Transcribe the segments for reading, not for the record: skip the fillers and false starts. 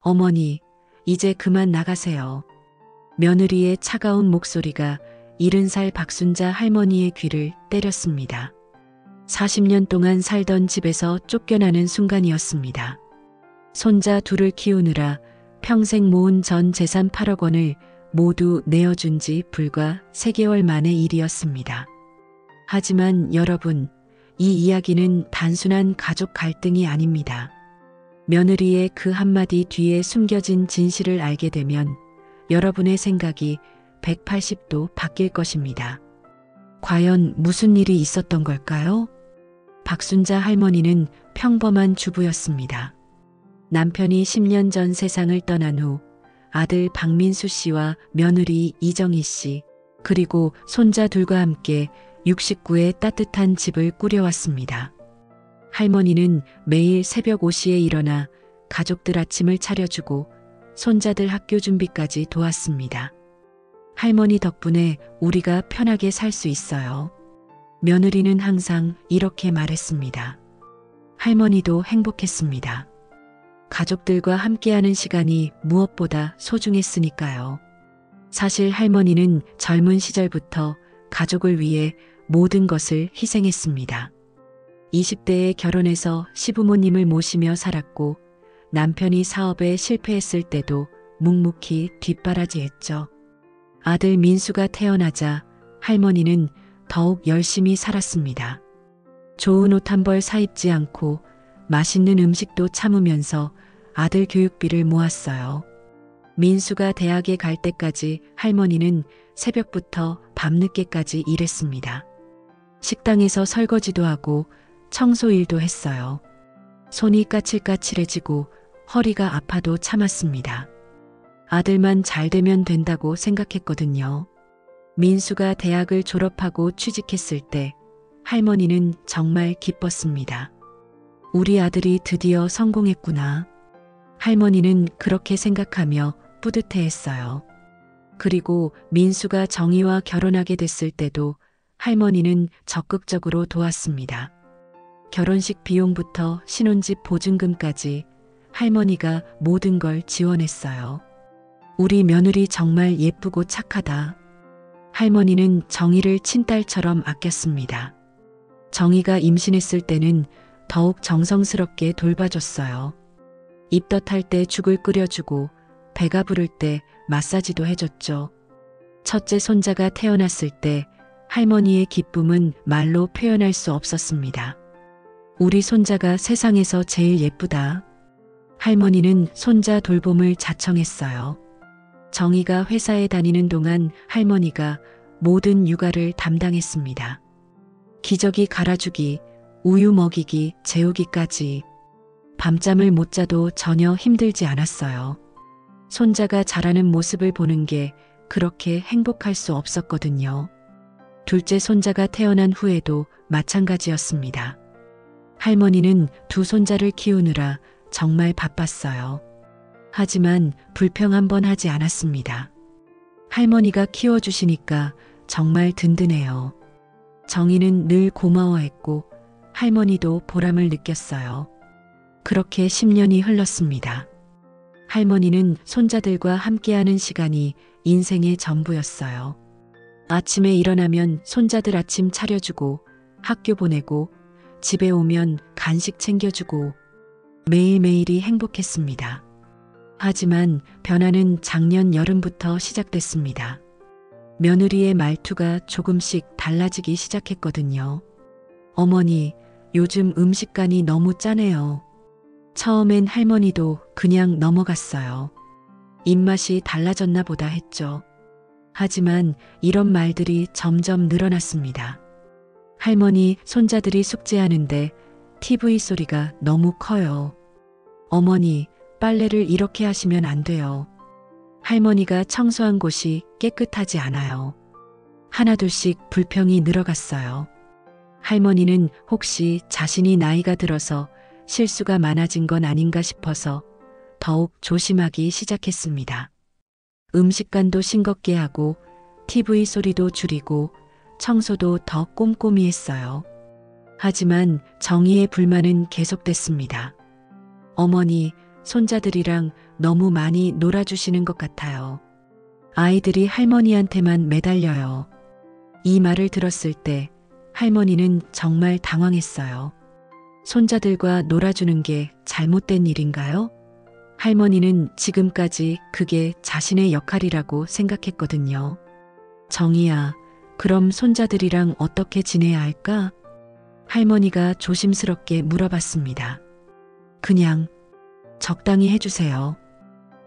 어머니, 이제 그만 나가세요. 며느리의 차가운 목소리가 70살 박순자 할머니의 귀를 때렸습니다. 40년 동안 살던 집에서 쫓겨나는 순간이었습니다. 손자 둘을 키우느라 평생 모은 전 재산 8억 원을 모두 내어준 지 불과 3개월 만의 일이었습니다. 하지만 여러분, 이 이야기는 단순한 가족 갈등이 아닙니다. 며느리의 그 한마디 뒤에 숨겨진 진실을 알게 되면 여러분의 생각이 180도 바뀔 것입니다. 과연 무슨 일이 있었던 걸까요? 박순자 할머니는 평범한 주부였습니다. 남편이 10년 전 세상을 떠난 후 아들 박민수 씨와 며느리 이정희 씨, 그리고 손자 둘과 함께 69의 따뜻한 집을 꾸려왔습니다. 할머니는 매일 새벽 5시에 일어나 가족들 아침을 차려주고 손자들 학교 준비까지 도왔습니다. 할머니 덕분에 우리가 편하게 살 수 있어요. 며느리는 항상 이렇게 말했습니다. 할머니도 행복했습니다. 가족들과 함께하는 시간이 무엇보다 소중했으니까요. 사실 할머니는 젊은 시절부터 가족을 위해 모든 것을 희생했습니다. 20대에 결혼해서 시부모님을 모시며 살았고 남편이 사업에 실패했을 때도 묵묵히 뒷바라지했죠. 아들 민수가 태어나자 할머니는 더욱 열심히 살았습니다. 좋은 옷 한 벌 사입지 않고 맛있는 음식도 참으면서 아들 교육비를 모았어요. 민수가 대학에 갈 때까지 할머니는 새벽부터 밤늦게까지 일했습니다. 식당에서 설거지도 하고 청소 일도 했어요. 손이 까칠까칠해지고 허리가 아파도 참았습니다. 아들만 잘 되면 된다고 생각했거든요. 민수가 대학을 졸업하고 취직했을 때 할머니는 정말 기뻤습니다. 우리 아들이 드디어 성공했구나. 할머니는 그렇게 생각하며 뿌듯해했어요. 그리고 민수가 정희와 결혼하게 됐을 때도 할머니는 적극적으로 도왔습니다. 결혼식 비용부터 신혼집 보증금까지 할머니가 모든 걸 지원했어요. 우리 며느리 정말 예쁘고 착하다. 할머니는 정희를 친딸처럼 아꼈습니다. 정희가 임신했을 때는 더욱 정성스럽게 돌봐줬어요. 입덧할 때 죽을 끓여주고 배가 부를 때 마사지도 해줬죠. 첫째 손자가 태어났을 때 할머니의 기쁨은 말로 표현할 수 없었습니다. 우리 손자가 세상에서 제일 예쁘다. 할머니는 손자 돌봄을 자청했어요. 정희가 회사에 다니는 동안 할머니가 모든 육아를 담당했습니다. 기저귀 갈아주기, 우유 먹이기, 재우기까지. 밤잠을 못 자도 전혀 힘들지 않았어요. 손자가 자라는 모습을 보는 게 그렇게 행복할 수 없었거든요. 둘째 손자가 태어난 후에도 마찬가지였습니다. 할머니는 두 손자를 키우느라 정말 바빴어요. 하지만 불평 한 번 하지 않았습니다. 할머니가 키워주시니까 정말 든든해요. 정희는 늘 고마워했고 할머니도 보람을 느꼈어요. 그렇게 10년이 흘렀습니다. 할머니는 손자들과 함께하는 시간이 인생의 전부였어요. 아침에 일어나면 손자들 아침 차려주고 학교 보내고 집에 오면 간식 챙겨주고 매일매일이 행복했습니다. 하지만 변화는 작년 여름부터 시작됐습니다. 며느리의 말투가 조금씩 달라지기 시작했거든요. 어머니, 요즘 음식간이 너무 짜네요. 처음엔 할머니도 그냥 넘어갔어요. 입맛이 달라졌나 보다 했죠. 하지만 이런 말들이 점점 늘어났습니다. 할머니, 손자들이 숙제하는데 TV 소리가 너무 커요. 어머니, 빨래를 이렇게 하시면 안 돼요. 할머니가 청소한 곳이 깨끗하지 않아요. 하나둘씩 불평이 늘어갔어요. 할머니는 혹시 자신이 나이가 들어서 실수가 많아진 건 아닌가 싶어서 더욱 조심하기 시작했습니다. 음식간도 싱겁게 하고 TV 소리도 줄이고 청소도 더 꼼꼼히 했어요. 하지만 정희의 불만은 계속됐습니다. 어머니, 손자들이랑 너무 많이 놀아주시는 것 같아요. 아이들이 할머니한테만 매달려요. 이 말을 들었을 때 할머니는 정말 당황했어요. 손자들과 놀아주는 게 잘못된 일인가요? 할머니는 지금까지 그게 자신의 역할이라고 생각했거든요. 정희야, 그럼 손자들이랑 어떻게 지내야 할까? 할머니가 조심스럽게 물어봤습니다. 그냥 적당히 해주세요.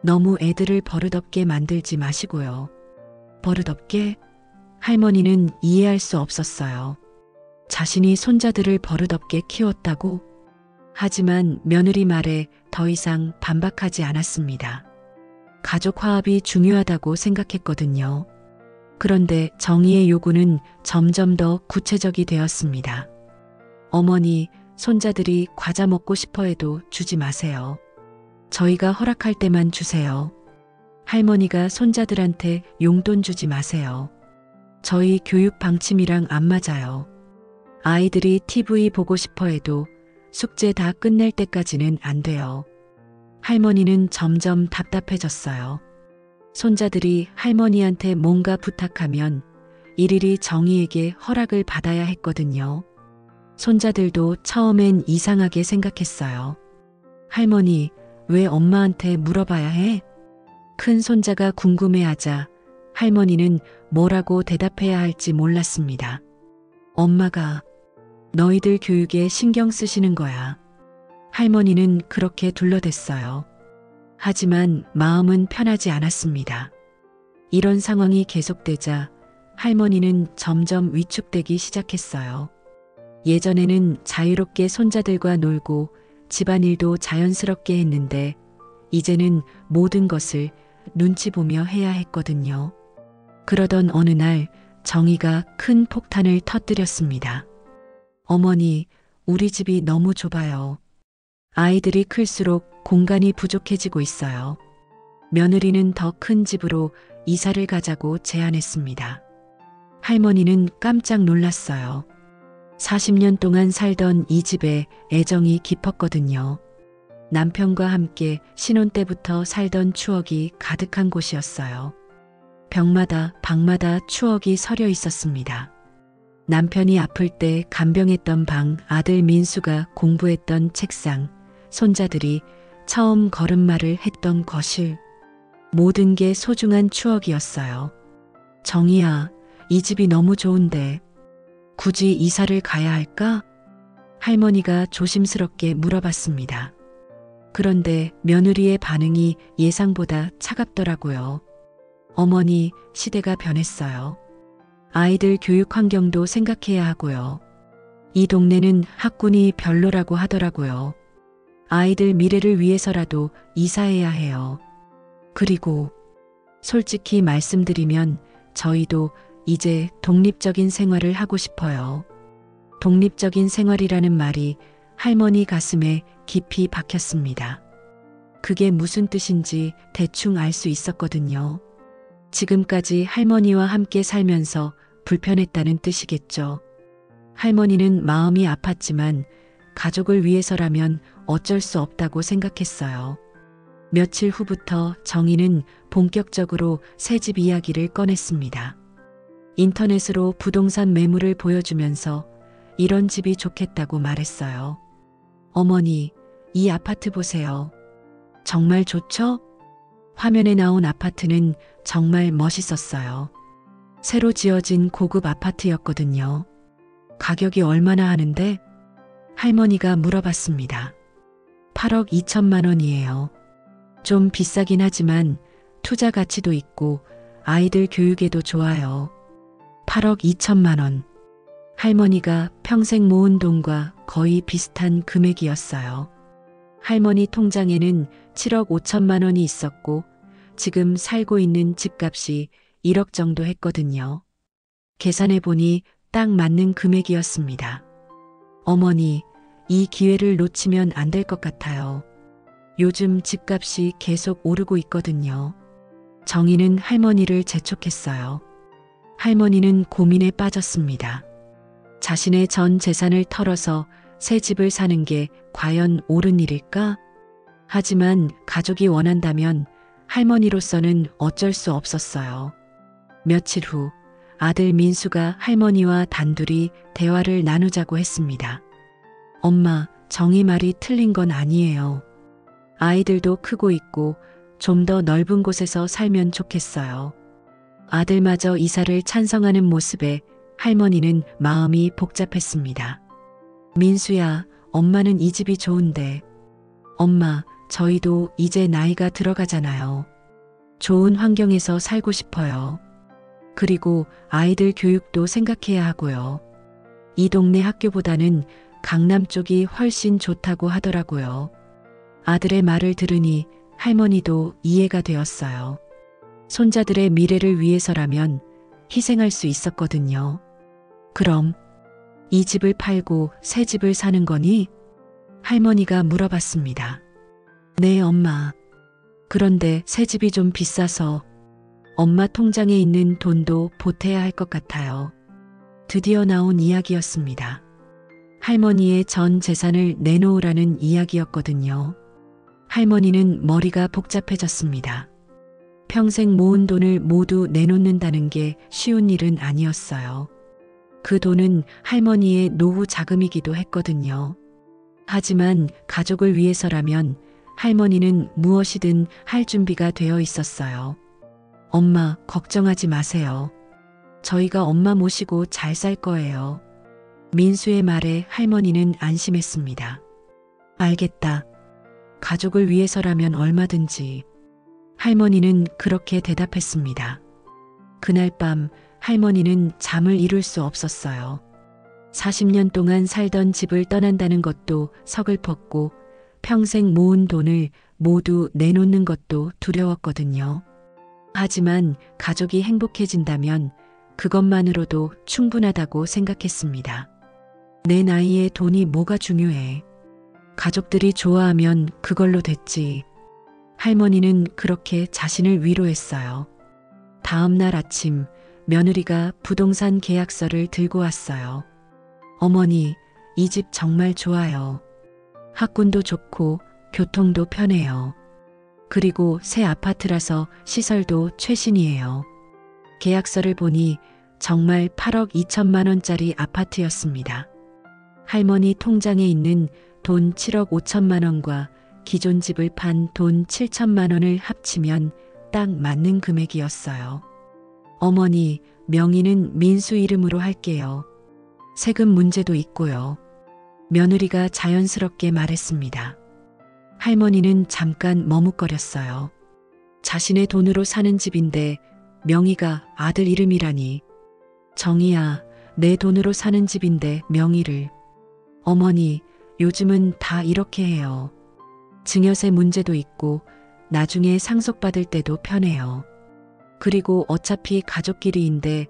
너무 애들을 버릇없게 만들지 마시고요. 버릇없게? 할머니는 이해할 수 없었어요. 자신이 손자들을 버릇없게 키웠다고? 하지만 며느리 말에 더 이상 반박하지 않았습니다. 가족 화합이 중요하다고 생각했거든요. 그런데 정희의 요구는 점점 더 구체적이 되었습니다. 어머니, 손자들이 과자 먹고 싶어 해도 주지 마세요. 저희가 허락할 때만 주세요. 할머니가 손자들한테 용돈 주지 마세요. 저희 교육 방침이랑 안 맞아요. 아이들이 TV 보고 싶어 해도 숙제 다 끝낼 때까지는 안 돼요. 할머니는 점점 답답해졌어요. 손자들이 할머니한테 뭔가 부탁하면 일일이 정희에게 허락을 받아야 했거든요. 손자들도 처음엔 이상하게 생각했어요. 할머니, 왜 엄마한테 물어봐야 해? 큰 손자가 궁금해하자 할머니는 뭐라고 대답해야 할지 몰랐습니다. 엄마가 너희들 교육에 신경 쓰시는 거야. 할머니는 그렇게 둘러댔어요. 하지만 마음은 편하지 않았습니다. 이런 상황이 계속되자 할머니는 점점 위축되기 시작했어요. 예전에는 자유롭게 손자들과 놀고 집안일도 자연스럽게 했는데 이제는 모든 것을 눈치 보며 해야 했거든요. 그러던 어느 날 정희가 큰 폭탄을 터뜨렸습니다. 어머니, 우리 집이 너무 좁아요. 아이들이 클수록 공간이 부족해지고 있어요. 며느리는 더 큰 집으로 이사를 가자고 제안했습니다. 할머니는 깜짝 놀랐어요. 40년 동안 살던 이 집에 애정이 깊었거든요. 남편과 함께 신혼 때부터 살던 추억이 가득한 곳이었어요. 벽마다 방마다 추억이 서려 있었습니다. 남편이 아플 때 간병했던 방, 아들 민수가 공부했던 책상, 손자들이 처음 걸음마를 했던 거실. 모든 게 소중한 추억이었어요. 정희야, 이 집이 너무 좋은데 굳이 이사를 가야 할까? 할머니가 조심스럽게 물어봤습니다. 그런데 며느리의 반응이 예상보다 차갑더라고요. 어머니, 시대가 변했어요. 아이들 교육 환경도 생각해야 하고요. 이 동네는 학군이 별로라고 하더라고요. 아이들 미래를 위해서라도 이사해야 해요. 그리고 솔직히 말씀드리면 저희도 이제 독립적인 생활을 하고 싶어요. 독립적인 생활이라는 말이 할머니 가슴에 깊이 박혔습니다. 그게 무슨 뜻인지 대충 알 수 있었거든요. 지금까지 할머니와 함께 살면서 불편했다는 뜻이겠죠. 할머니는 마음이 아팠지만 가족을 위해서라면 어쩔 수 없다고 생각했어요. 며칠 후부터 정희는 본격적으로 새집 이야기를 꺼냈습니다. 인터넷으로 부동산 매물을 보여주면서 이런 집이 좋겠다고 말했어요. 어머니, 이 아파트 보세요. 정말 좋죠? 화면에 나온 아파트는 정말 멋있었어요. 새로 지어진 고급 아파트였거든요. 가격이 얼마나 하는데? 할머니가 물어봤습니다. 8억 2천만 원이에요. 좀 비싸긴 하지만 투자 가치도 있고 아이들 교육에도 좋아요. 8억 2천만 원. 할머니가 평생 모은 돈과 거의 비슷한 금액이었어요. 할머니 통장에는 7억 5천만 원이 있었고 지금 살고 있는 집값이 1억 정도 했거든요. 계산해보니 딱 맞는 금액이었습니다. 어머니, 이 기회를 놓치면 안 될 것 같아요. 요즘 집값이 계속 오르고 있거든요. 정희는 할머니를 재촉했어요. 할머니는 고민에 빠졌습니다. 자신의 전 재산을 털어서 새 집을 사는 게 과연 옳은 일일까? 하지만 가족이 원한다면 할머니로서는 어쩔 수 없었어요. 며칠 후 아들 민수가 할머니와 단둘이 대화를 나누자고 했습니다. 엄마, 정희 말이 틀린 건 아니에요. 아이들도 크고 있고 좀 더 넓은 곳에서 살면 좋겠어요. 아들마저 이사를 찬성하는 모습에 할머니는 마음이 복잡했습니다. 민수야, 엄마는 이 집이 좋은데. 엄마, 저희도 이제 나이가 들어가잖아요. 좋은 환경에서 살고 싶어요. 그리고 아이들 교육도 생각해야 하고요. 이 동네 학교보다는 강남 쪽이 훨씬 좋다고 하더라고요. 아들의 말을 들으니 할머니도 이해가 되었어요. 손자들의 미래를 위해서라면 희생할 수 있었거든요. 그럼 이 집을 팔고 새 집을 사는 거니? 할머니가 물어봤습니다. 네, 엄마. 그런데 새 집이 좀 비싸서 엄마 통장에 있는 돈도 보태야 할 것 같아요. 드디어 나온 이야기였습니다. 할머니의 전 재산을 내놓으라는 이야기였거든요. 할머니는 머리가 복잡해졌습니다. 평생 모은 돈을 모두 내놓는다는 게 쉬운 일은 아니었어요. 그 돈은 할머니의 노후 자금이기도 했거든요. 하지만 가족을 위해서라면 할머니는 무엇이든 할 준비가 되어 있었어요. 엄마, 걱정하지 마세요. 저희가 엄마 모시고 잘 살 거예요. 민수의 말에 할머니는 안심했습니다. 알겠다. 가족을 위해서라면 얼마든지. 할머니는 그렇게 대답했습니다. 그날 밤 할머니는 잠을 이룰 수 없었어요. 40년 동안 살던 집을 떠난다는 것도 서글펐고 평생 모은 돈을 모두 내놓는 것도 두려웠거든요. 하지만 가족이 행복해진다면 그것만으로도 충분하다고 생각했습니다. 내 나이에 돈이 뭐가 중요해. 가족들이 좋아하면 그걸로 됐지. 할머니는 그렇게 자신을 위로했어요. 다음 날 아침 며느리가 부동산 계약서를 들고 왔어요. 어머니, 이 집 정말 좋아요. 학군도 좋고 교통도 편해요. 그리고 새 아파트라서 시설도 최신이에요. 계약서를 보니 정말 8억 2천만 원짜리 아파트였습니다. 할머니 통장에 있는 돈 7억 5천만 원과 기존 집을 판 돈 7천만 원을 합치면 딱 맞는 금액이었어요. 어머니, 명의는 민수 이름으로 할게요. 세금 문제도 있고요. 며느리가 자연스럽게 말했습니다. 할머니는 잠깐 머뭇거렸어요. 자신의 돈으로 사는 집인데 명의가 아들 이름이라니. 정희야, 내 돈으로 사는 집인데 명의를. 어머니, 요즘은 다 이렇게 해요. 증여세 문제도 있고 나중에 상속받을 때도 편해요. 그리고 어차피 가족끼리인데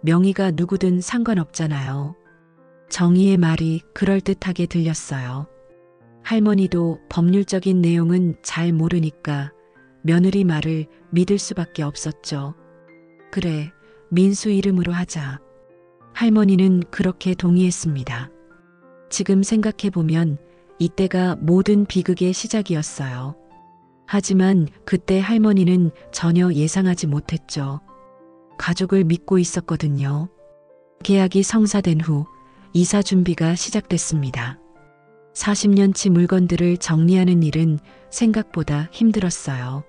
명의가 누구든 상관없잖아요. 정희의 말이 그럴듯하게 들렸어요. 할머니도 법률적인 내용은 잘 모르니까 며느리 말을 믿을 수밖에 없었죠. 그래, 민수 이름으로 하자. 할머니는 그렇게 동의했습니다. 지금 생각해보면 이때가 모든 비극의 시작이었어요. 하지만 그때 할머니는 전혀 예상하지 못했죠. 가족을 믿고 있었거든요. 계약이 성사된 후 이사 준비가 시작됐습니다. 40년치 물건들을 정리하는 일은 생각보다 힘들었어요.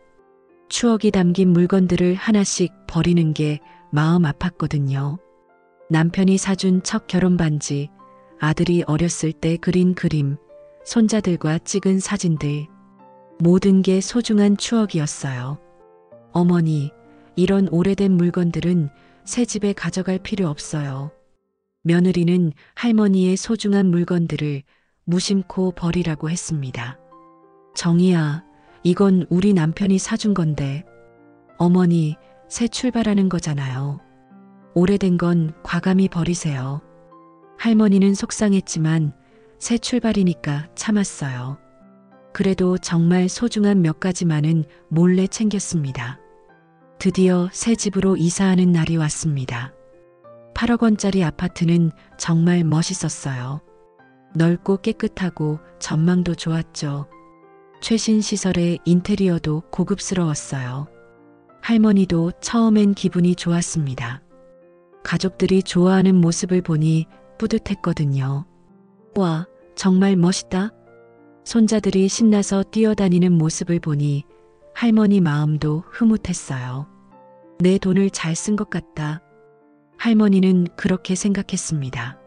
추억이 담긴 물건들을 하나씩 버리는 게 마음 아팠거든요. 남편이 사준 첫 결혼 반지, 아들이 어렸을 때 그린 그림, 손자들과 찍은 사진들. 모든 게 소중한 추억이었어요. 어머니, 이런 오래된 물건들은 새 집에 가져갈 필요 없어요. 며느리는 할머니의 소중한 물건들을 무심코 버리라고 했습니다. 정희야, 이건 우리 남편이 사준 건데. 어머니, 새 출발하는 거잖아요. 오래된 건 과감히 버리세요. 할머니는 속상했지만 새 출발이니까 참았어요. 그래도 정말 소중한 몇 가지만은 몰래 챙겼습니다. 드디어 새 집으로 이사하는 날이 왔습니다. 8억 원짜리 아파트는 정말 멋있었어요. 넓고 깨끗하고 전망도 좋았죠. 최신 시설의 인테리어도 고급스러웠어요. 할머니도 처음엔 기분이 좋았습니다. 가족들이 좋아하는 모습을 보니 뿌듯했거든요. 와, 정말 멋있다. 손자들이 신나서 뛰어다니는 모습을 보니 할머니 마음도 흐뭇했어요. 내 돈을 잘 쓴 것 같다. 할머니는 그렇게 생각했습니다.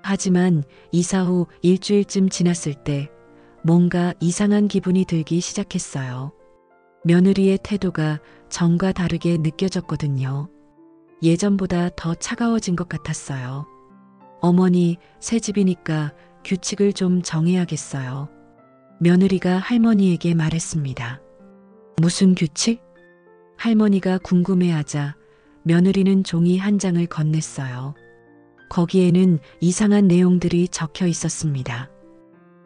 하지만 이사 후 일주일쯤 지났을 때 뭔가 이상한 기분이 들기 시작했어요. 며느리의 태도가 전과 다르게 느껴졌거든요. 예전보다 더 차가워진 것 같았어요. 어머니, 새 집이니까 규칙을 좀 정해야겠어요. 며느리가 할머니에게 말했습니다. 무슨 규칙? 할머니가 궁금해하자 며느리는 종이 한 장을 건넸어요. 거기에는 이상한 내용들이 적혀 있었습니다.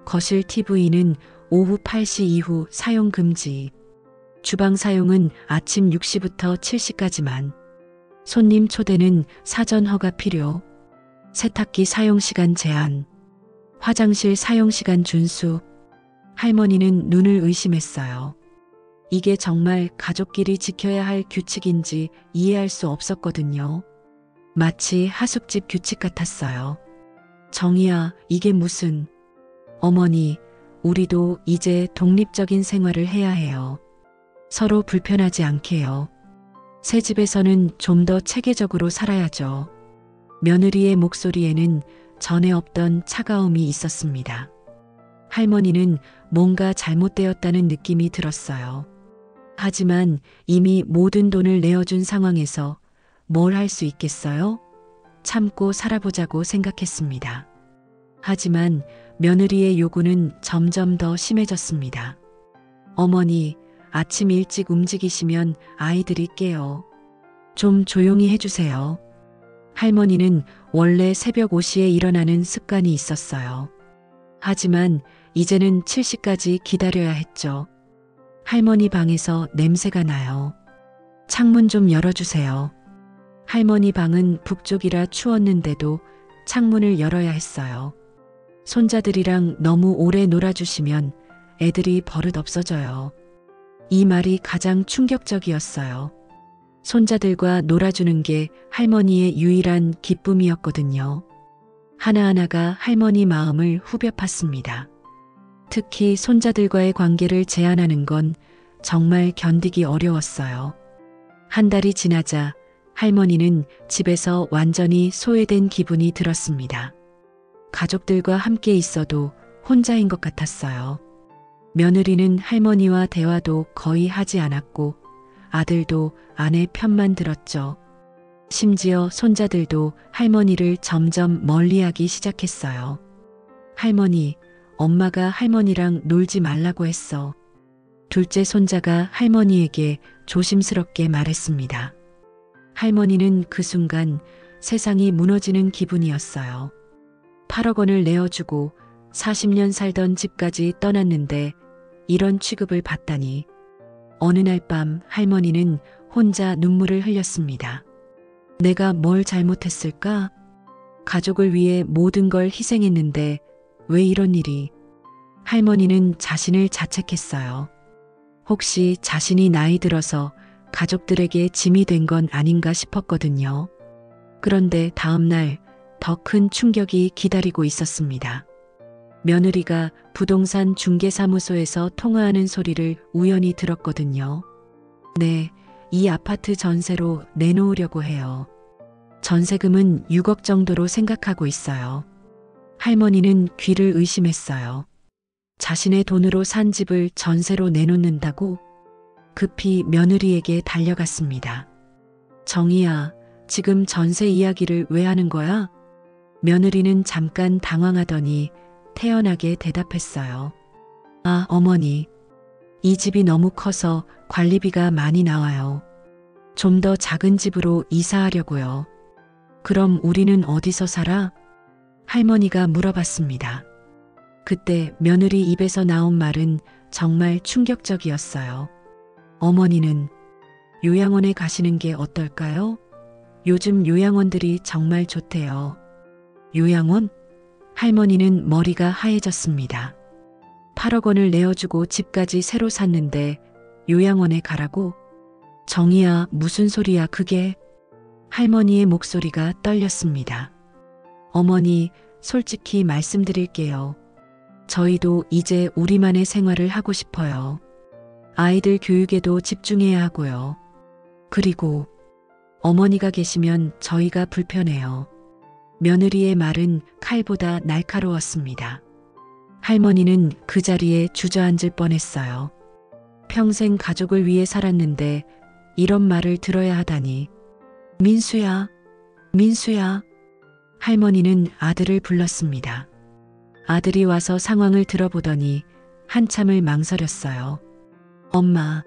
거실 TV는 오후 8시 이후 사용 금지. 주방 사용은 아침 6시부터 7시까지만. 손님 초대는 사전 허가 필요. 세탁기 사용 시간 제한. 화장실 사용 시간 준수. 할머니는 눈을 의심했어요. 이게 정말 가족끼리 지켜야 할 규칙인지 이해할 수 없었거든요. 마치 하숙집 규칙 같았어요. 정희야, 이게 무슨... 어머니, 우리도 이제 독립적인 생활을 해야 해요. 서로 불편하지 않게요. 새 집에서는 좀 더 체계적으로 살아야죠. 며느리의 목소리에는 전에 없던 차가움이 있었습니다. 할머니는 뭔가 잘못되었다는 느낌이 들었어요. 하지만 이미 모든 돈을 내어준 상황에서 뭘 할 수 있겠어요? 참고 살아보자고 생각했습니다. 하지만 며느리의 요구는 점점 더 심해졌습니다. 어머니, 아침 일찍 움직이시면 아이들이 깨요. 좀 조용히 해주세요. 할머니는 원래 새벽 5시에 일어나는 습관이 있었어요. 하지만 이제는 7시까지 기다려야 했죠. 할머니 방에서 냄새가 나요. 창문 좀 열어주세요. 할머니 방은 북쪽이라 추웠는데도 창문을 열어야 했어요. 손자들이랑 너무 오래 놀아주시면 애들이 버릇 없어져요. 이 말이 가장 충격적이었어요. 손자들과 놀아주는 게 할머니의 유일한 기쁨이었거든요. 하나하나가 할머니 마음을 후벼 팠습니다. 특히 손자들과의 관계를 제한하는 건 정말 견디기 어려웠어요. 한 달이 지나자 할머니는 집에서 완전히 소외된 기분이 들었습니다. 가족들과 함께 있어도 혼자인 것 같았어요. 며느리는 할머니와 대화도 거의 하지 않았고 아들도 아내 편만 들었죠. 심지어 손자들도 할머니를 점점 멀리하기 시작했어요. 할머니, 엄마가 할머니랑 놀지 말라고 했어. 둘째 손자가 할머니에게 조심스럽게 말했습니다. 할머니는 그 순간 세상이 무너지는 기분이었어요. 8억 원을 내어주고 40년 살던 집까지 떠났는데 이런 취급을 받다니. 어느 날 밤 할머니는 혼자 눈물을 흘렸습니다. 내가 뭘 잘못했을까? 가족을 위해 모든 걸 희생했는데 왜 이런 일이? 할머니는 자신을 자책했어요. 혹시 자신이 나이 들어서 가족들에게 짐이 된 건 아닌가 싶었거든요. 그런데 다음 날 더 큰 충격이 기다리고 있었습니다. 며느리가 부동산 중개사무소에서 통화하는 소리를 우연히 들었거든요. 네, 이 아파트 전세로 내놓으려고 해요. 전세금은 6억 정도로 생각하고 있어요. 할머니는 귀를 의심했어요. 자신의 돈으로 산 집을 전세로 내놓는다고? 급히 며느리에게 달려갔습니다. 정희야, 지금 전세 이야기를 왜 하는 거야? 며느리는 잠깐 당황하더니 태연하게 대답했어요. 아, 어머니. 이 집이 너무 커서 관리비가 많이 나와요. 좀 더 작은 집으로 이사하려고요. 그럼 우리는 어디서 살아? 할머니가 물어봤습니다. 그때 며느리 입에서 나온 말은 정말 충격적이었어요. 어머니는 요양원에 가시는 게 어떨까요? 요즘 요양원들이 정말 좋대요. 요양원? 할머니는 머리가 하얘졌습니다. 8억 원을 내어주고 집까지 새로 샀는데 요양원에 가라고? 정희야, 무슨 소리야 그게? 할머니의 목소리가 떨렸습니다. 어머니, 솔직히 말씀드릴게요. 저희도 이제 우리만의 생활을 하고 싶어요. 아이들 교육에도 집중해야 하고요. 그리고 어머니가 계시면 저희가 불편해요. 며느리의 말은 칼보다 날카로웠습니다. 할머니는 그 자리에 주저앉을 뻔했어요. 평생 가족을 위해 살았는데 이런 말을 들어야 하다니. 민수야, 민수야. 할머니는 아들을 불렀습니다. 아들이 와서 상황을 들어보더니 한참을 망설였어요. 엄마,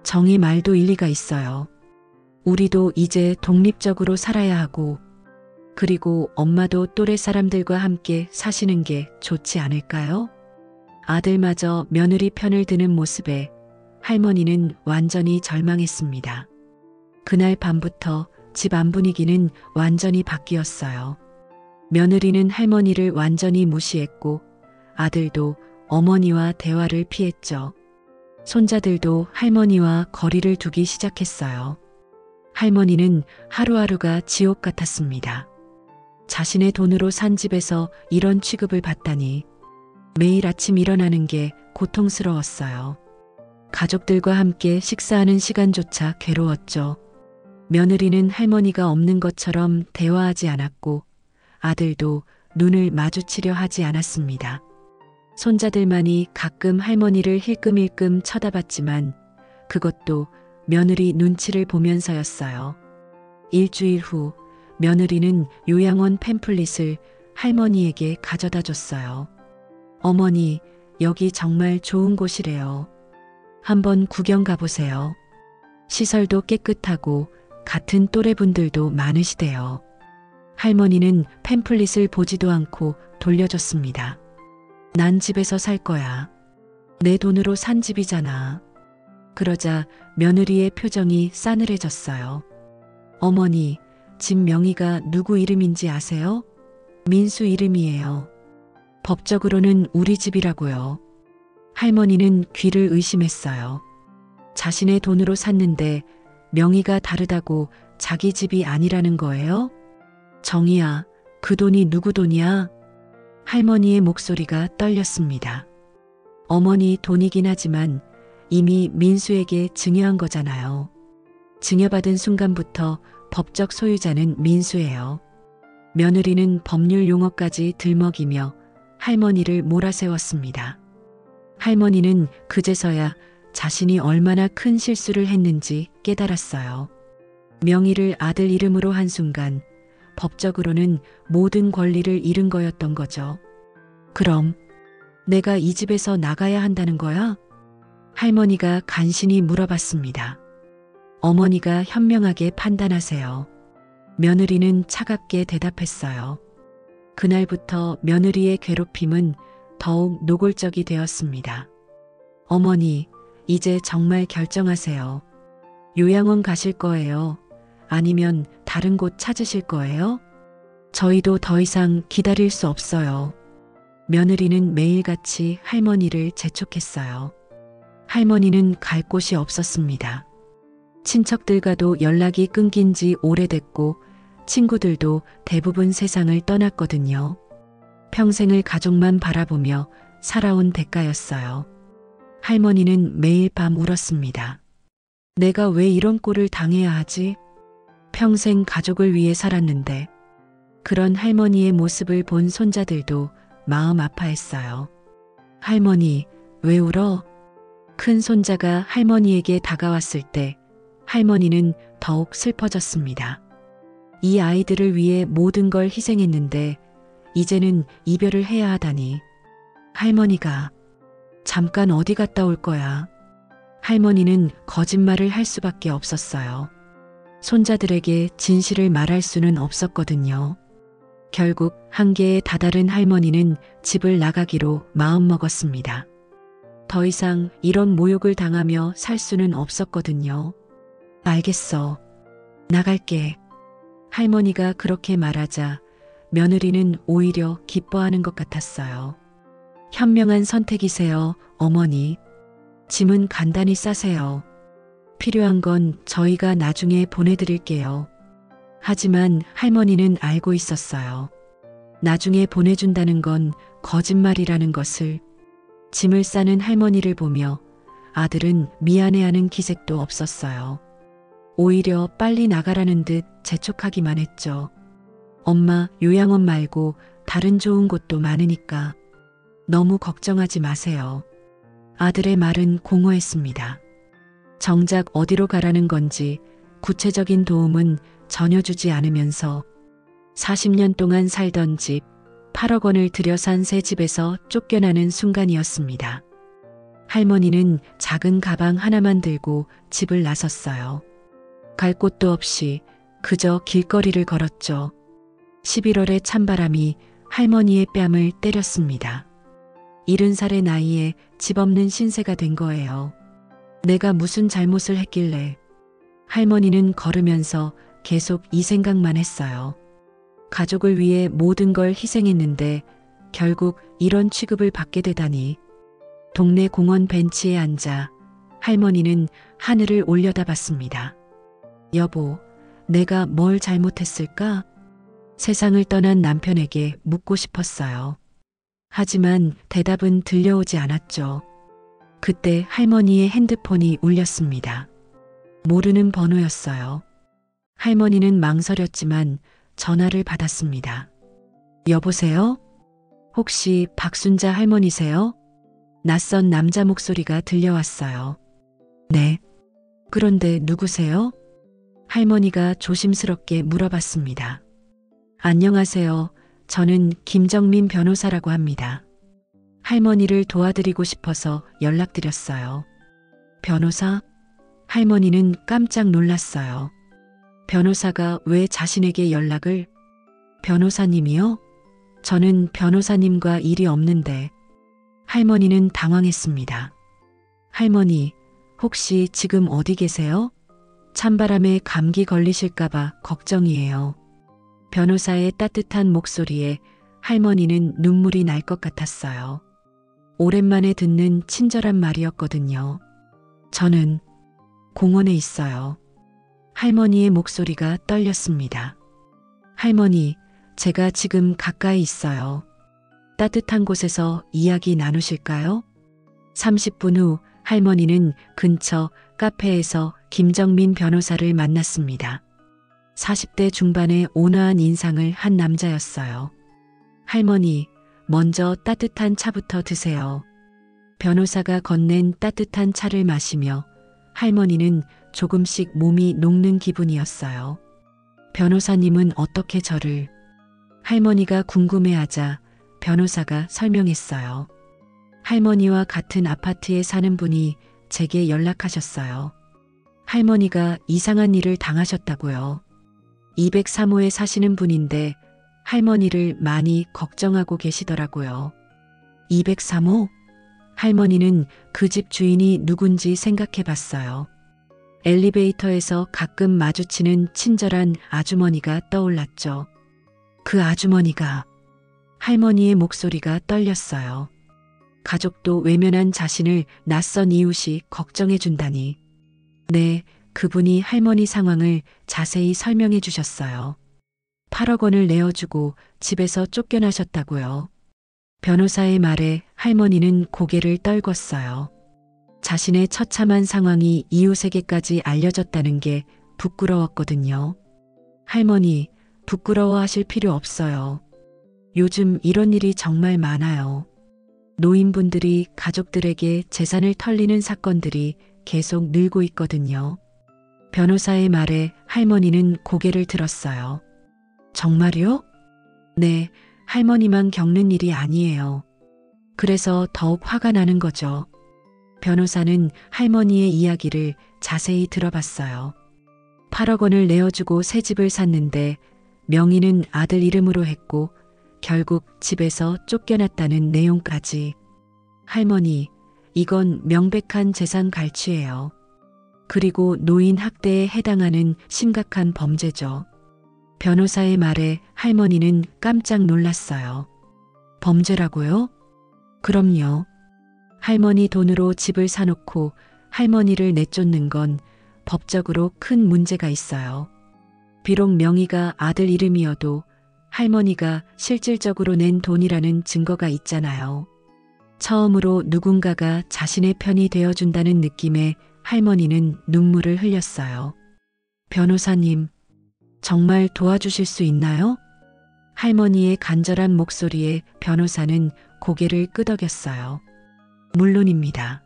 정희 말도 일리가 있어요. 우리도 이제 독립적으로 살아야 하고, 그리고 엄마도 또래 사람들과 함께 사시는 게 좋지 않을까요? 아들마저 며느리 편을 드는 모습에 할머니는 완전히 절망했습니다. 그날 밤부터 집 안 분위기는 완전히 바뀌었어요. 며느리는 할머니를 완전히 무시했고 아들도 어머니와 대화를 피했죠. 손자들도 할머니와 거리를 두기 시작했어요. 할머니는 하루하루가 지옥 같았습니다. 자신의 돈으로 산 집에서 이런 취급을 받다니 매일 아침 일어나는 게 고통스러웠어요. 가족들과 함께 식사하는 시간조차 괴로웠죠. 며느리는 할머니가 없는 것처럼 대화하지 않았고 아들도 눈을 마주치려 하지 않았습니다. 손자들만이 가끔 할머니를 힐끔힐끔 쳐다봤지만 그것도 며느리 눈치를 보면서였어요. 일주일 후 며느리는 요양원 팸플릿을 할머니에게 가져다 줬어요. 어머니, 여기 정말 좋은 곳이래요. 한번 구경 가보세요. 시설도 깨끗하고 같은 또래분들도 많으시대요. 할머니는 팸플릿을 보지도 않고 돌려줬습니다. 난 집에서 살 거야. 내 돈으로 산 집이잖아. 그러자 며느리의 표정이 싸늘해졌어요. 어머니, 집 명의가 누구 이름인지 아세요? 민수 이름이에요. 법적으로는 우리 집이라고요. 할머니는 귀를 의심했어요. 자신의 돈으로 샀는데 명의가 다르다고 자기 집이 아니라는 거예요? 정희야, 그 돈이 누구 돈이야? 할머니의 목소리가 떨렸습니다. 어머니 돈이긴 하지만 이미 민수에게 증여한 거잖아요. 증여받은 순간부터 법적 소유자는 민수예요. 며느리는 법률 용어까지 들먹이며 할머니를 몰아세웠습니다. 할머니는 그제서야 자신이 얼마나 큰 실수를 했는지 깨달았어요. 명의를 아들 이름으로 한 순간 법적으로는 모든 권리를 잃은 거였던 거죠. 그럼 내가 이 집에서 나가야 한다는 거야? 할머니가 간신히 물어봤습니다. 어머니가 현명하게 판단하세요. 며느리는 차갑게 대답했어요. 그날부터 며느리의 괴롭힘은 더욱 노골적이 되었습니다. 어머니, 이제 정말 결정하세요. 요양원 가실 거예요? 아니면 다른 곳 찾으실 거예요? 저희도 더 이상 기다릴 수 없어요. 며느리는 매일같이 할머니를 재촉했어요. 할머니는 갈 곳이 없었습니다. 친척들과도 연락이 끊긴 지 오래됐고 친구들도 대부분 세상을 떠났거든요. 평생을 가족만 바라보며 살아온 대가였어요. 할머니는 매일 밤 울었습니다. 내가 왜 이런 꼴을 당해야 하지? 평생 가족을 위해 살았는데. 그런 할머니의 모습을 본 손자들도 마음 아파했어요. 할머니, 왜 울어? 큰 손자가 할머니에게 다가왔을 때 할머니는 더욱 슬퍼졌습니다. 이 아이들을 위해 모든 걸 희생했는데 이제는 이별을 해야 하다니. 할머니가 잠깐 어디 갔다 올 거야. 할머니는 거짓말을 할 수밖에 없었어요. 손자들에게 진실을 말할 수는 없었거든요. 결국 한계에 다다른 할머니는 집을 나가기로 마음먹었습니다. 더 이상 이런 모욕을 당하며 살 수는 없었거든요. 알겠어. 나갈게. 할머니가 그렇게 말하자 며느리는 오히려 기뻐하는 것 같았어요. 현명한 선택이세요, 어머니. 짐은 간단히 싸세요. 필요한 건 저희가 나중에 보내드릴게요. 하지만 할머니는 알고 있었어요. 나중에 보내준다는 건 거짓말이라는 것을. 짐을 싸는 할머니를 보며 아들은 미안해하는 기색도 없었어요. 오히려 빨리 나가라는 듯 재촉하기만 했죠. 엄마, 요양원 말고 다른 좋은 곳도 많으니까 너무 걱정하지 마세요. 아들의 말은 공허했습니다. 정작 어디로 가라는 건지 구체적인 도움은 전혀 주지 않으면서 40년 동안 살던 집, 8억 원을 들여 산 새 집에서 쫓겨나는 순간이었습니다. 할머니는 작은 가방 하나만 들고 집을 나섰어요. 갈 곳도 없이 그저 길거리를 걸었죠. 11월의 찬바람이 할머니의 뺨을 때렸습니다. 70살의 나이에 집 없는 신세가 된 거예요. 내가 무슨 잘못을 했길래. 할머니는 걸으면서 계속 이 생각만 했어요. 가족을 위해 모든 걸 희생했는데 결국 이런 취급을 받게 되다니. 동네 공원 벤치에 앉아 할머니는 하늘을 올려다봤습니다. 여보, 내가 뭘 잘못했을까? 세상을 떠난 남편에게 묻고 싶었어요. 하지만 대답은 들려오지 않았죠. 그때 할머니의 핸드폰이 울렸습니다. 모르는 번호였어요. 할머니는 망설였지만 전화를 받았습니다. 여보세요? 혹시 박순자 할머니세요? 낯선 남자 목소리가 들려왔어요. 네. 그런데 누구세요? 할머니가 조심스럽게 물어봤습니다. 안녕하세요. 저는 김정민 변호사라고 합니다. 할머니를 도와드리고 싶어서 연락드렸어요. 변호사? 할머니는 깜짝 놀랐어요. 변호사가 왜 자신에게 연락을? 변호사님이요? 저는 변호사님과 일이 없는데. 할머니는 당황했습니다. 할머니, 혹시 지금 어디 계세요? 찬바람에 감기 걸리실까봐 걱정이에요. 변호사의 따뜻한 목소리에 할머니는 눈물이 날 것 같았어요. 오랜만에 듣는 친절한 말이었거든요. 저는 공원에 있어요. 할머니의 목소리가 떨렸습니다. 할머니, 제가 지금 가까이 있어요. 따뜻한 곳에서 이야기 나누실까요? 30분 후 할머니는 근처 카페에서 김정민 변호사를 만났습니다. 40대 중반의 온화한 인상을 한 남자였어요. 할머니, 먼저 따뜻한 차부터 드세요. 변호사가 건넨 따뜻한 차를 마시며 할머니는 조금씩 몸이 녹는 기분이었어요. 변호사님은 어떻게 저를? 할머니가 궁금해하자 변호사가 설명했어요. 할머니와 같은 아파트에 사는 분이 제게 연락하셨어요. 할머니가 이상한 일을 당하셨다고요. 203호에 사시는 분인데 할머니를 많이 걱정하고 계시더라고요. 203호? 할머니는 그 집 주인이 누군지 생각해 봤어요. 엘리베이터에서 가끔 마주치는 친절한 아주머니가 떠올랐죠. 그 아주머니가. 할머니의 목소리가 떨렸어요. 가족도 외면한 자신을 낯선 이웃이 걱정해 준다니. 네, 그분이 할머니 상황을 자세히 설명해 주셨어요. 8억 원을 내어주고 집에서 쫓겨나셨다고요. 변호사의 말에 할머니는 고개를 떨궜어요. 자신의 처참한 상황이 이웃에게까지 알려졌다는 게 부끄러웠거든요. 할머니, 부끄러워하실 필요 없어요. 요즘 이런 일이 정말 많아요. 노인분들이 가족들에게 재산을 털리는 사건들이 계속 늘고 있거든요. 변호사의 말에 할머니는 고개를 들었어요. 정말요? 네, 할머니만 겪는 일이 아니에요. 그래서 더욱 화가 나는 거죠. 변호사는 할머니의 이야기를 자세히 들어봤어요. 8억 원을 내어주고 새 집을 샀는데 명의는 아들 이름으로 했고 결국 집에서 쫓겨났다는 내용까지. 할머니, 이건 명백한 재산 갈취예요. 그리고 노인 학대에 해당하는 심각한 범죄죠. 변호사의 말에 할머니는 깜짝 놀랐어요. 범죄라고요? 그럼요. 할머니 돈으로 집을 사놓고 할머니를 내쫓는 건 법적으로 큰 문제가 있어요. 비록 명의가 아들 이름이어도 할머니가 실질적으로 낸 돈이라는 증거가 있잖아요. 처음으로 누군가가 자신의 편이 되어준다는 느낌에 할머니는 눈물을 흘렸어요. 변호사님, 정말 도와주실 수 있나요? 할머니의 간절한 목소리에 변호사는 고개를 끄덕였어요. 물론입니다.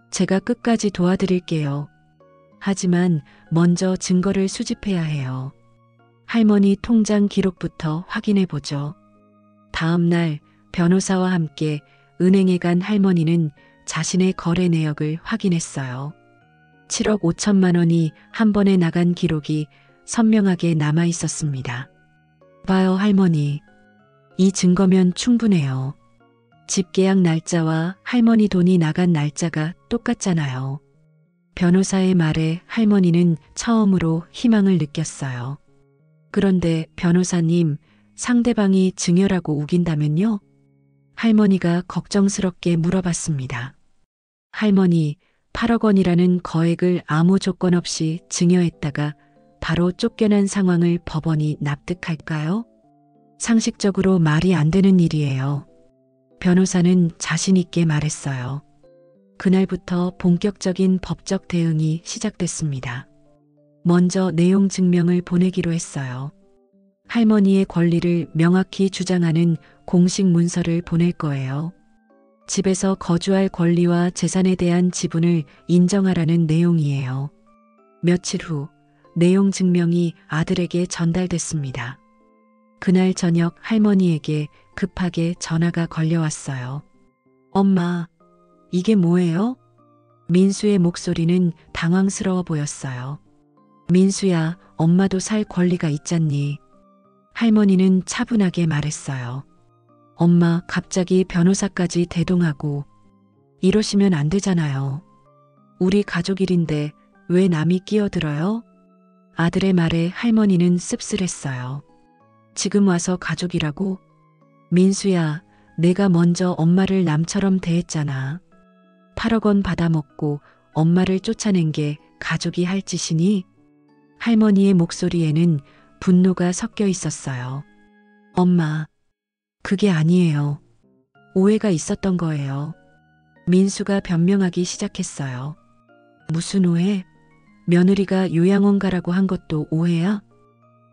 제가 끝까지 도와드릴게요. 하지만 먼저 증거를 수집해야 해요. 할머니 통장 기록부터 확인해 보죠. 다음 날 변호사와 함께 은행에 간 할머니는 자신의 거래 내역을 확인했어요. 7억 5천만 원이 한 번에 나간 기록이 선명하게 남아 있었습니다. 봐요, 할머니. 이 증거면 충분해요. 집 계약 날짜와 할머니 돈이 나간 날짜가 똑같잖아요. 변호사의 말에 할머니는 처음으로 희망을 느꼈어요. 그런데 변호사님, 상대방이 증여라고 우긴다면요? 할머니가 걱정스럽게 물어봤습니다. 할머니, 8억 원이라는 거액을 아무 조건 없이 증여했다가 바로 쫓겨난 상황을 법원이 납득할까요? 상식적으로 말이 안 되는 일이에요. 변호사는 자신 있게 말했어요. 그날부터 본격적인 법적 대응이 시작됐습니다. 먼저 내용 증명을 보내기로 했어요. 할머니의 권리를 명확히 주장하는 공식 문서를 보낼 거예요. 집에서 거주할 권리와 재산에 대한 지분을 인정하라는 내용이에요. 며칠 후 내용 증명이 아들에게 전달됐습니다. 그날 저녁 할머니에게 급하게 전화가 걸려왔어요. 엄마, 이게 뭐예요? 민수의 목소리는 당황스러워 보였어요. 민수야, 엄마도 살 권리가 있잖니. 할머니는 차분하게 말했어요. 엄마, 갑자기 변호사까지 대동하고 이러시면 안 되잖아요. 우리 가족 일인데 왜 남이 끼어들어요? 아들의 말에 할머니는 씁쓸했어요. 지금 와서 가족이라고? 민수야, 내가 먼저 엄마를 남처럼 대했잖아. 8억 원 받아먹고 엄마를 쫓아낸 게 가족이 할 짓이니? 할머니의 목소리에는 분노가 섞여 있었어요. 엄마, 그게 아니에요. 오해가 있었던 거예요. 민수가 변명하기 시작했어요. 무슨 오해? 며느리가 요양원 가라고 한 것도 오해야?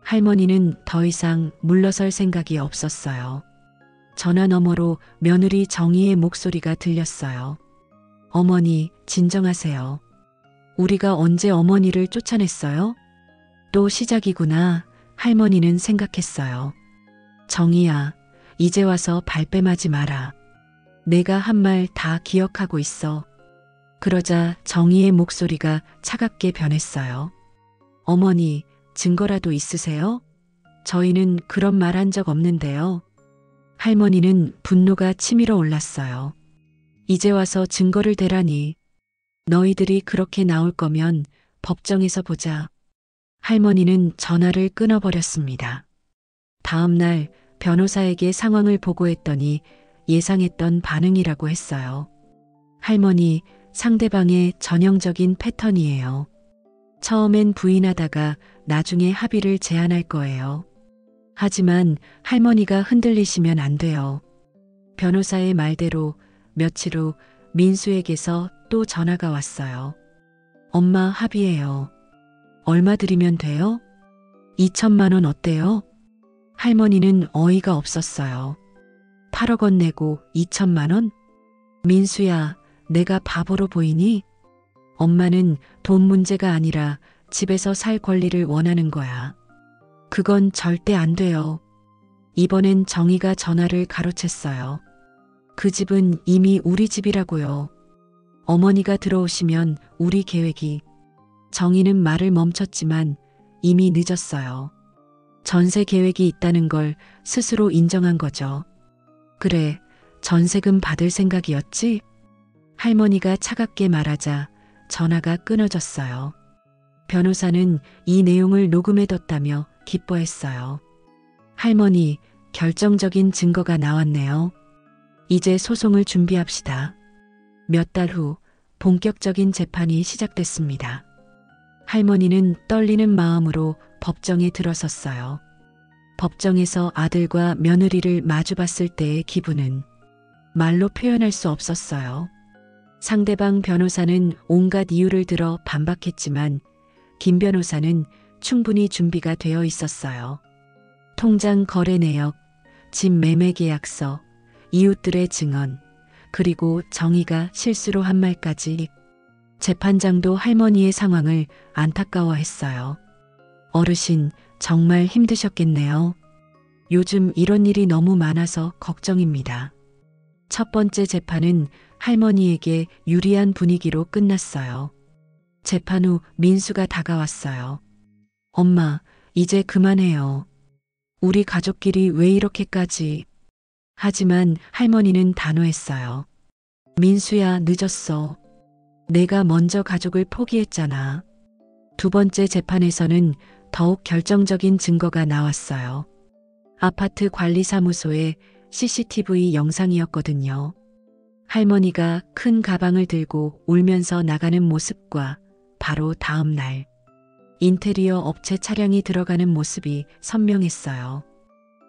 할머니는 더 이상 물러설 생각이 없었어요. 전화 너머로 며느리 정희의 목소리가 들렸어요. 어머니, 진정하세요. 우리가 언제 어머니를 쫓아냈어요? 또 시작이구나. 할머니는 생각했어요. 정희야, 이제 와서 발뺌하지 마라. 내가 한 말 다 기억하고 있어. 그러자 정희의 목소리가 차갑게 변했어요. 어머니, 증거라도 있으세요? 저희는 그런 말 한 적 없는데요. 할머니는 분노가 치밀어 올랐어요. 이제 와서 증거를 대라니. 너희들이 그렇게 나올 거면 법정에서 보자. 할머니는 전화를 끊어버렸습니다. 다음 날 변호사에게 상황을 보고했더니 예상했던 반응이라고 했어요. 할머니, 상대방의 전형적인 패턴이에요. 처음엔 부인하다가 나중에 합의를 제안할 거예요. 하지만 할머니가 흔들리시면 안 돼요. 변호사의 말대로 며칠 후 민수에게서 또 전화가 왔어요. 엄마, 합의해요. 얼마 드리면 돼요? 2천만 원 어때요? 할머니는 어이가 없었어요. 8억 원 내고 2천만 원? 민수야, 내가 바보로 보이니? 엄마는 돈 문제가 아니라 집에서 살 권리를 원하는 거야. 그건 절대 안 돼요. 이번엔 정희가 전화를 가로챘어요. 그 집은 이미 우리 집이라고요. 어머니가 들어오시면 우리 계획이. 정희는 말을 멈췄지만 이미 늦었어요. 전세 계획이 있다는 걸 스스로 인정한 거죠. 그래, 전세금 받을 생각이었지? 할머니가 차갑게 말하자 전화가 끊어졌어요. 변호사는 이 내용을 녹음해뒀다며 기뻐했어요. 할머니, 결정적인 증거가 나왔네요. 이제 소송을 준비합시다. 몇 달 후 본격적인 재판이 시작됐습니다. 할머니는 떨리는 마음으로 법정에 들어섰어요. 법정에서 아들과 며느리를 마주봤을 때의 기분은 말로 표현할 수 없었어요. 상대방 변호사는 온갖 이유를 들어 반박했지만 김 변호사는 충분히 준비가 되어 있었어요. 통장 거래 내역, 집 매매 계약서, 이웃들의 증언, 그리고 정의가 실수로 한 말까지. 재판장도 할머니의 상황을 안타까워했어요. 어르신, 정말 힘드셨겠네요. 요즘 이런 일이 너무 많아서 걱정입니다. 첫 번째 재판은 할머니에게 유리한 분위기로 끝났어요. 재판 후 민수가 다가왔어요. 엄마, 이제 그만해요. 우리 가족끼리 왜 이렇게까지. 하지만 할머니는 단호했어요. 민수야, 늦었어. 내가 먼저 가족을 포기했잖아. 두 번째 재판에서는 더욱 결정적인 증거가 나왔어요. 아파트 관리사무소의 CCTV 영상이었거든요. 할머니가 큰 가방을 들고 울면서 나가는 모습과 바로 다음 날 인테리어 업체 차량이 들어가는 모습이 선명했어요.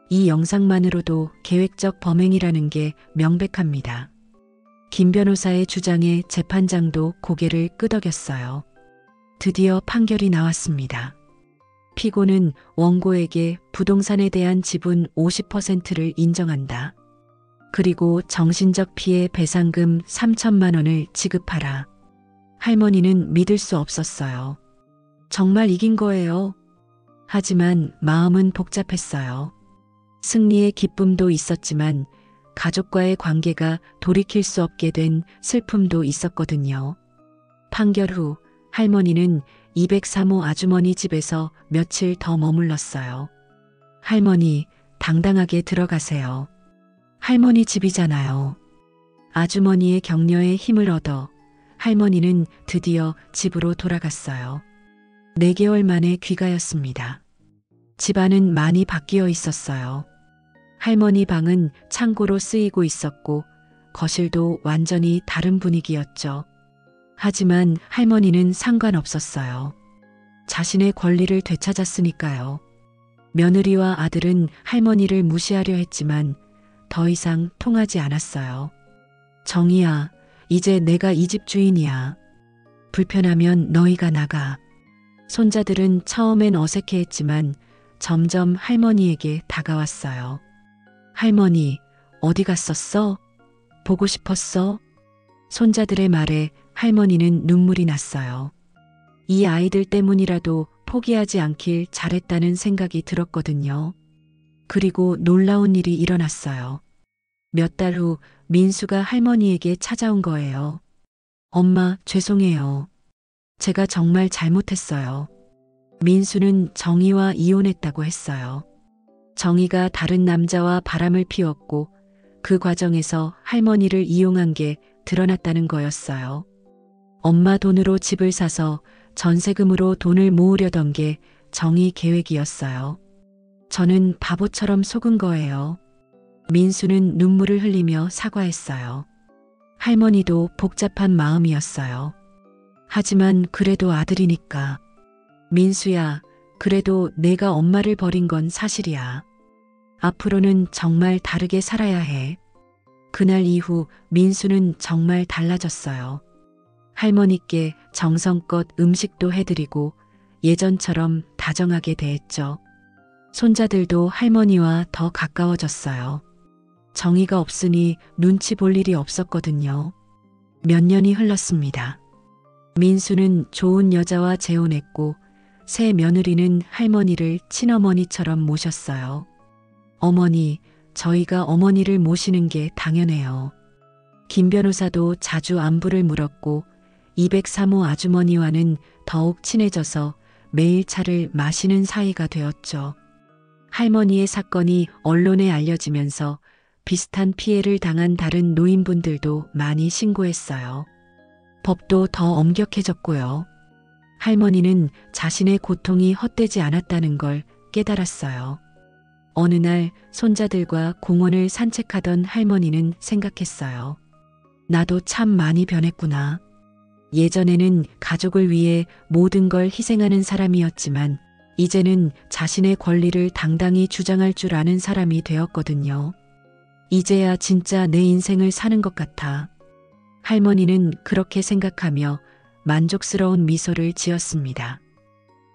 이 영상만으로도 계획적 범행이라는 게 명백합니다. 김 변호사의 주장에 재판장도 고개를 끄덕였어요. 드디어 판결이 나왔습니다. 피고는 원고에게 부동산에 대한 지분 50%를 인정한다. 그리고 정신적 피해 배상금 3천만 원을 지급하라. 할머니는 믿을 수 없었어요. 정말 이긴 거예요. 하지만 마음은 복잡했어요. 승리의 기쁨도 있었지만 가족과의 관계가 돌이킬 수 없게 된 슬픔도 있었거든요. 판결 후 할머니는 203호 아주머니 집에서 며칠 더 머물렀어요. 할머니, 당당하게 들어가세요. 할머니 집이잖아요. 아주머니의 격려에 힘을 얻어 할머니는 드디어 집으로 돌아갔어요. 4개월 만에 귀가였습니다. 집안은 많이 바뀌어 있었어요. 할머니 방은 창고로 쓰이고 있었고 거실도 완전히 다른 분위기였죠. 하지만 할머니는 상관없었어요. 자신의 권리를 되찾았으니까요. 며느리와 아들은 할머니를 무시하려 했지만 더 이상 통하지 않았어요. 정희야, 이제 내가 이 집 주인이야. 불편하면 너희가 나가. 손자들은 처음엔 어색해했지만 점점 할머니에게 다가왔어요. 할머니, 어디 갔었어? 보고 싶었어? 손자들의 말에 할머니는 눈물이 났어요. 이 아이들 때문이라도 포기하지 않길 잘했다는 생각이 들었거든요. 그리고 놀라운 일이 일어났어요. 몇 달 후 민수가 할머니에게 찾아온 거예요. 엄마, 죄송해요. 제가 정말 잘못했어요. 민수는 정희와 이혼했다고 했어요. 정희가 다른 남자와 바람을 피웠고 그 과정에서 할머니를 이용한 게 드러났다는 거였어요. 엄마 돈으로 집을 사서 전세금으로 돈을 모으려던 게 정희 계획이었어요. 저는 바보처럼 속은 거예요. 민수는 눈물을 흘리며 사과했어요. 할머니도 복잡한 마음이었어요. 하지만 그래도 아들이니까. 민수야, 그래도 내가 엄마를 버린 건 사실이야. 앞으로는 정말 다르게 살아야 해. 그날 이후 민수는 정말 달라졌어요. 할머니께 정성껏 음식도 해드리고 예전처럼 다정하게 대했죠. 손자들도 할머니와 더 가까워졌어요. 정의가 없으니 눈치 볼 일이 없었거든요. 몇 년이 흘렀습니다. 민수는 좋은 여자와 재혼했고 새 며느리는 할머니를 친어머니처럼 모셨어요. 어머니, 저희가 어머니를 모시는 게 당연해요. 김 변호사도 자주 안부를 물었고 203호 아주머니와는 더욱 친해져서 매일 차를 마시는 사이가 되었죠. 할머니의 사건이 언론에 알려지면서 비슷한 피해를 당한 다른 노인분들도 많이 신고했어요. 법도 더 엄격해졌고요. 할머니는 자신의 고통이 헛되지 않았다는 걸 깨달았어요. 어느 날 손자들과 공원을 산책하던 할머니는 생각했어요. 나도 참 많이 변했구나. 예전에는 가족을 위해 모든 걸 희생하는 사람이었지만 이제는 자신의 권리를 당당히 주장할 줄 아는 사람이 되었거든요. 이제야 진짜 내 인생을 사는 것 같아. 할머니는 그렇게 생각하며 만족스러운 미소를 지었습니다.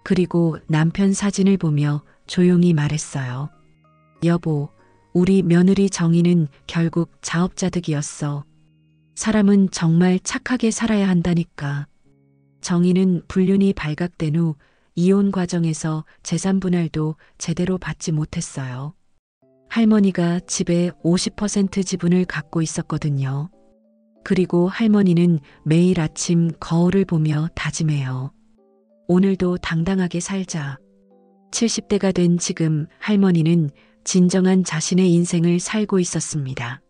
그리고 남편 사진을 보며 조용히 말했어요. 여보, 우리 며느리 정희는 결국 자업자득이었어. 사람은 정말 착하게 살아야 한다니까. 정희는 불륜이 발각된 후 이혼 과정에서 재산 분할도 제대로 받지 못했어요. 할머니가 집의 50% 지분을 갖고 있었거든요. 그리고 할머니는 매일 아침 거울을 보며 다짐해요. 오늘도 당당하게 살자. 70대가 된 지금 할머니는 진정한 자신의 인생을 살고 있었습니다.